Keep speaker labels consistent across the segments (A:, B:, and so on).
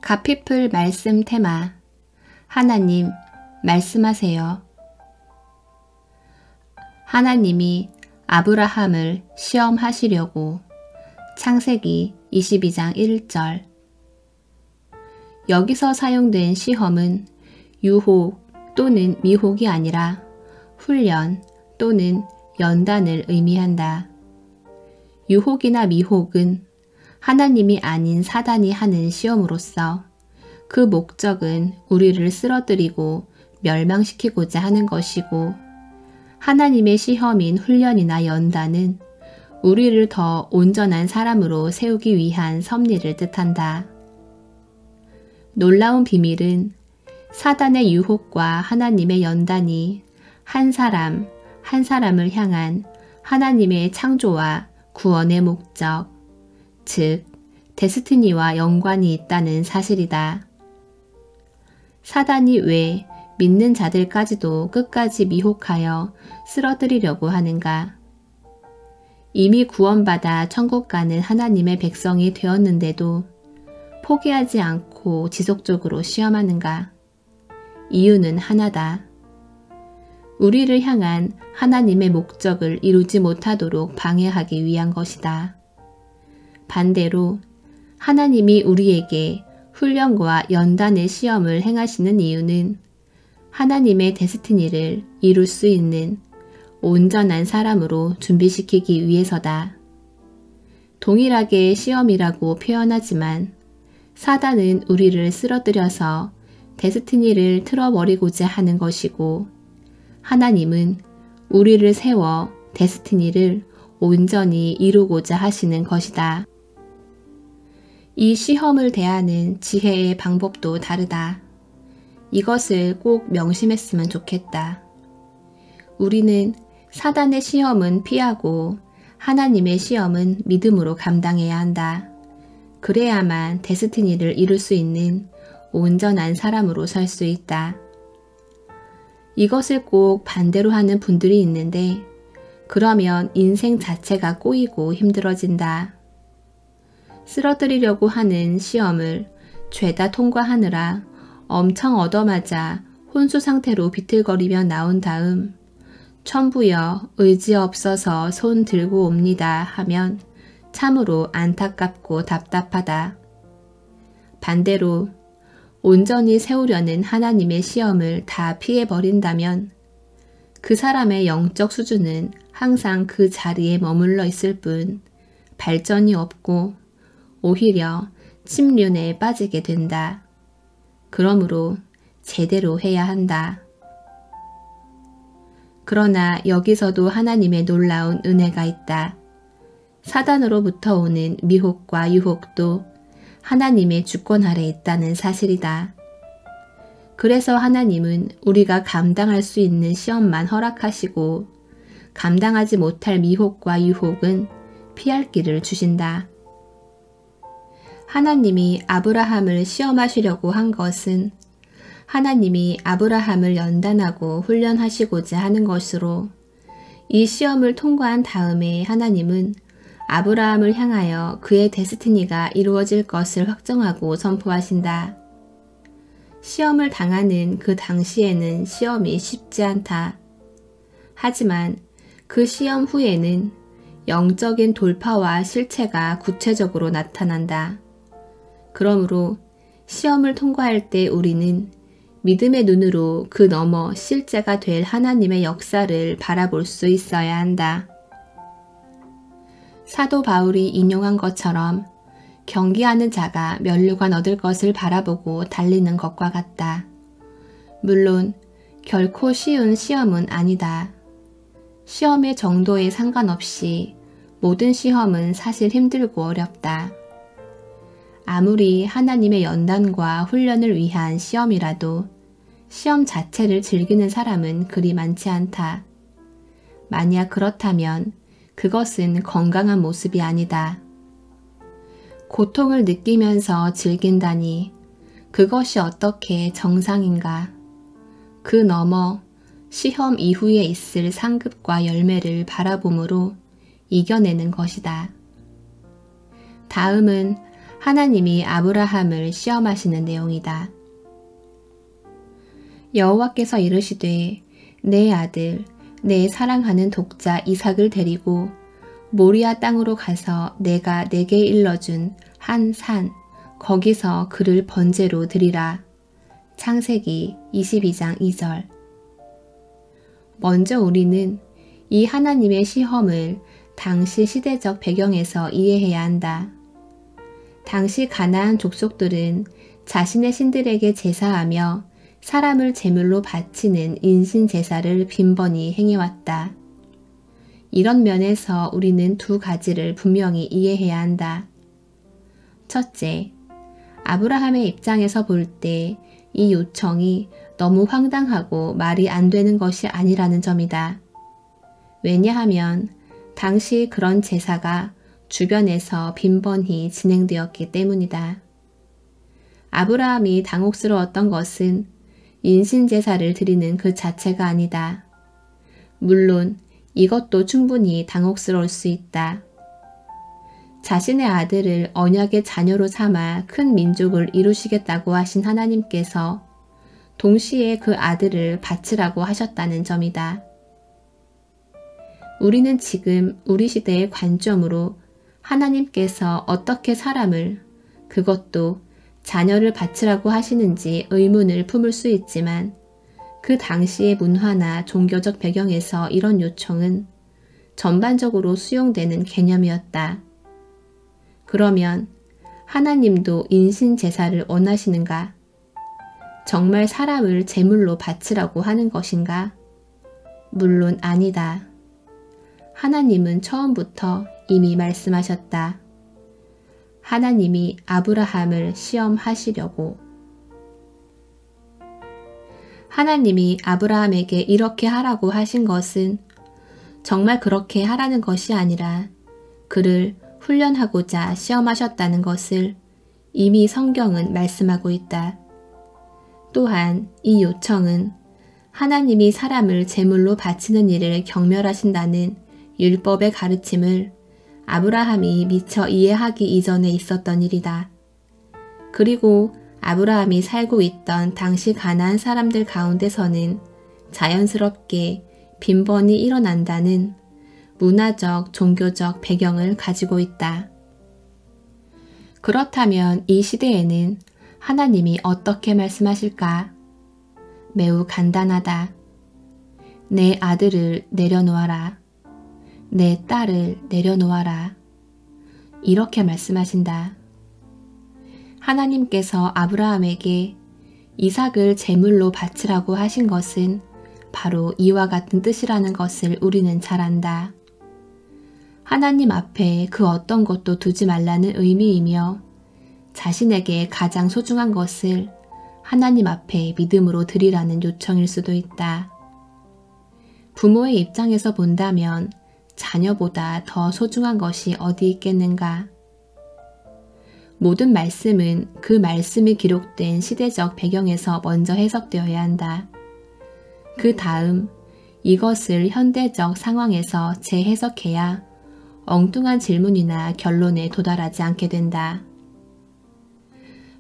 A: 가피풀 말씀 테마. 하나님, 말씀하세요. 하나님이 아브라함을 시험하시려고. 창세기 22장 1절. 여기서 사용된 시험은 유혹 또는 미혹이 아니라 훈련 또는 연단을 의미한다. 유혹이나 미혹은 하나님이 아닌 사단이 하는 시험으로서 그 목적은 우리를 쓰러뜨리고 멸망시키고자 하는 것이고, 하나님의 시험인 훈련이나 연단은 우리를 더 온전한 사람으로 세우기 위한 섭리를 뜻한다. 놀라운 비밀은 사단의 유혹과 하나님의 연단이 한 사람 한 사람을 향한 하나님의 창조와 구원의 목적, 즉 데스티니와 연관이 있다는 사실이다. 사단이 왜 믿는 자들까지도 끝까지 미혹하여 쓰러뜨리려고 하는가? 이미 구원받아 천국 가는 하나님의 백성이 되었는데도 포기하지 않고 지속적으로 시험하는가? 이유는 하나다. 우리를 향한 하나님의 목적을 이루지 못하도록 방해하기 위한 것이다. 반대로 하나님이 우리에게 훈련과 연단의 시험을 행하시는 이유는 하나님의 데스티니를 이룰 수 있는 온전한 사람으로 준비시키기 위해서다. 동일하게 시험이라고 표현하지만 사단은 우리를 쓰러뜨려서 데스티니를 틀어버리고자 하는 것이고, 하나님은 우리를 세워 데스티니를 온전히 이루고자 하시는 것이다. 이 시험을 대하는 지혜의 방법도 다르다. 이것을 꼭 명심했으면 좋겠다. 우리는 사단의 시험은 피하고 하나님의 시험은 믿음으로 감당해야 한다. 그래야만 데스티니를 이룰 수 있는 온전한 사람으로 설 수 있다. 이것을 꼭 반대로 하는 분들이 있는데, 그러면 인생 자체가 꼬이고 힘들어진다. 쓰러뜨리려고 하는 시험을 죄다 통과하느라 엄청 얻어맞아 혼수 상태로 비틀거리며 나온 다음 천부여 의지 없어서 손 들고 옵니다 하면 참으로 안타깝고 답답하다. 반대로 온전히 세우려는 하나님의 시험을 다 피해버린다면 그 사람의 영적 수준은 항상 그 자리에 머물러 있을 뿐 발전이 없고 오히려 침륜에 빠지게 된다. 그러므로 제대로 해야 한다. 그러나 여기서도 하나님의 놀라운 은혜가 있다. 사단으로부터 오는 미혹과 유혹도 하나님의 주권 아래 있다는 사실이다. 그래서 하나님은 우리가 감당할 수 있는 시험만 허락하시고 감당하지 못할 미혹과 유혹은 피할 길을 주신다. 하나님이 아브라함을 시험하시려고 한 것은 하나님이 아브라함을 연단하고 훈련하시고자 하는 것으로, 이 시험을 통과한 다음에 하나님은 아브라함을 향하여 그의 데스티니가 이루어질 것을 확정하고 선포하신다. 시험을 당하는 그 당시에는 시험이 쉽지 않다. 하지만 그 시험 후에는 영적인 돌파와 실체가 구체적으로 나타난다. 그러므로 시험을 통과할 때 우리는 믿음의 눈으로 그 너머 실제가 될 하나님의 역사를 바라볼 수 있어야 한다. 사도 바울이 인용한 것처럼 경기하는 자가 면류관 얻을 것을 바라보고 달리는 것과 같다. 물론 결코 쉬운 시험은 아니다. 시험의 정도에 상관없이 모든 시험은 사실 힘들고 어렵다. 아무리 하나님의 연단과 훈련을 위한 시험이라도 시험 자체를 즐기는 사람은 그리 많지 않다. 만약 그렇다면 그것은 건강한 모습이 아니다. 고통을 느끼면서 즐긴다니 그것이 어떻게 정상인가? 그 너머 시험 이후에 있을 상급과 열매를 바라봄으로 이겨내는 것이다. 다음은 하나님이 아브라함을 시험하시는 내용이다. 여호와께서 이르시되 내 아들 내 사랑하는 독자 이삭을 데리고 모리아 땅으로 가서 내가 내게 일러준 한 산 거기서 그를 번제로 드리라. 창세기 22장 2절. 먼저 우리는 이 하나님의 시험을 당시 시대적 배경에서 이해해야 한다. 당시 가나안 족속들은 자신의 신들에게 제사하며 사람을 제물로 바치는 인신 제사를 빈번히 행해왔다. 이런 면에서 우리는 두 가지를 분명히 이해해야 한다. 첫째, 아브라함의 입장에서 볼 때 이 요청이 너무 황당하고 말이 안 되는 것이 아니라는 점이다. 왜냐하면 당시 그런 제사가 주변에서 빈번히 진행되었기 때문이다. 아브라함이 당혹스러웠던 것은 인신제사를 드리는 그 자체가 아니다. 물론 이것도 충분히 당혹스러울 수 있다. 자신의 아들을 언약의 자녀로 삼아 큰 민족을 이루시겠다고 하신 하나님께서 동시에 그 아들을 바치라고 하셨다는 점이다. 우리는 지금 우리 시대의 관점으로 하나님께서 어떻게 사람을, 그것도 자녀를 바치라고 하시는지 의문을 품을 수 있지만 그 당시의 문화나 종교적 배경에서 이런 요청은 전반적으로 수용되는 개념이었다. 그러면 하나님도 인신 제사를 원하시는가? 정말 사람을 제물로 바치라고 하는 것인가? 물론 아니다. 하나님은 처음부터 이미 말씀하셨다. 하나님이 아브라함을 시험하시려고. 하나님이 아브라함에게 이렇게 하라고 하신 것은 정말 그렇게 하라는 것이 아니라 그를 훈련하고자 시험하셨다는 것을 이미 성경은 말씀하고 있다. 또한 이 요청은 하나님이 사람을 제물로 바치는 일을 경멸하신다는 율법의 가르침을 아브라함이 미처 이해하기 이전에 있었던 일이다. 그리고 아브라함이 살고 있던 당시 가나안 사람들 가운데서는 자연스럽게 빈번히 일어난다는 문화적, 종교적 배경을 가지고 있다. 그렇다면 이 시대에는 하나님이 어떻게 말씀하실까? 매우 간단하다. 내 아들을 내려놓아라. 내 딸을 내려놓아라. 이렇게 말씀하신다. 하나님께서 아브라함에게 이삭을 제물로 바치라고 하신 것은 바로 이와 같은 뜻이라는 것을 우리는 잘 안다. 하나님 앞에 그 어떤 것도 두지 말라는 의미이며 자신에게 가장 소중한 것을 하나님 앞에 믿음으로 드리라는 요청일 수도 있다. 부모의 입장에서 본다면 자녀보다 더 소중한 것이 어디 있겠는가? 모든 말씀은 그 말씀이 기록된 시대적 배경에서 먼저 해석되어야 한다. 그 다음 이것을 현대적 상황에서 재해석해야 엉뚱한 질문이나 결론에 도달하지 않게 된다.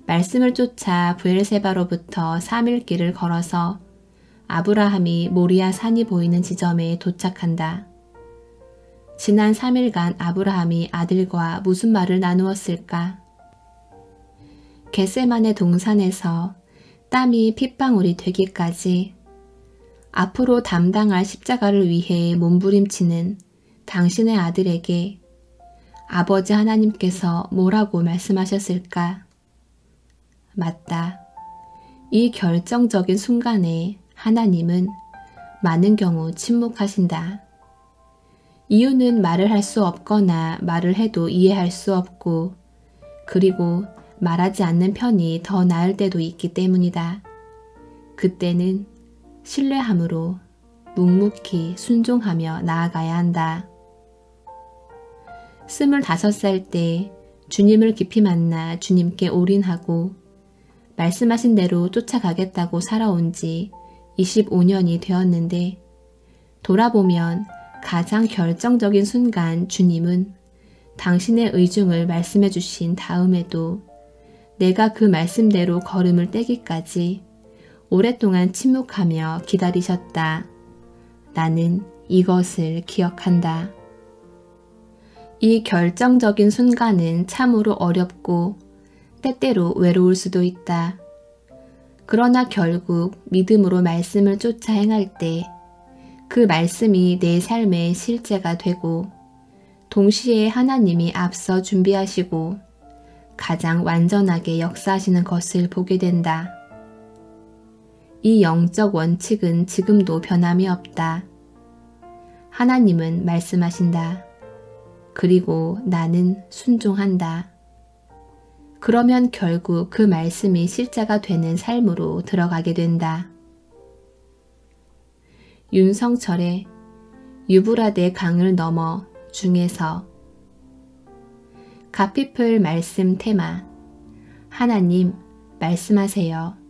A: 말씀을 쫓아 브엘세바로부터 3일 길을 걸어서 아브라함이 모리아 산이 보이는 지점에 도착한다. 지난 3일간 아브라함이 아들과 무슨 말을 나누었을까? 겟세만의 동산에서 땀이 핏방울이 되기까지 앞으로 담당할 십자가를 위해 몸부림치는 당신의 아들에게 아버지 하나님께서 뭐라고 말씀하셨을까? 맞다. 이 결정적인 순간에 하나님은 많은 경우 침묵하신다. 이유는 말을 할 수 없거나 말을 해도 이해할 수 없고 그리고 말하지 않는 편이 더 나을 때도 있기 때문이다. 그때는 신뢰함으로 묵묵히 순종하며 나아가야 한다. 25살 때 주님을 깊이 만나 주님께 올인하고 말씀하신 대로 쫓아가겠다고 살아온 지 25년이 되었는데 돌아보면 가장 결정적인 순간 주님은 당신의 의중을 말씀해 주신 다음에도 내가 그 말씀대로 걸음을 떼기까지 오랫동안 침묵하며 기다리셨다. 나는 이것을 기억한다. 이 결정적인 순간은 참으로 어렵고 때때로 외로울 수도 있다. 그러나 결국 믿음으로 말씀을 쫓아 행할 때 그 말씀이 내 삶의 실제가 되고 동시에 하나님이 앞서 준비하시고 가장 완전하게 역사하시는 것을 보게 된다. 이 영적 원칙은 지금도 변함이 없다. 하나님은 말씀하신다. 그리고 나는 순종한다. 그러면 결국 그 말씀이 실제가 되는 삶으로 들어가게 된다. 윤성철의 유브라데 강을 넘어 중에서 가피플 말씀 테마 하나님 말씀하세요.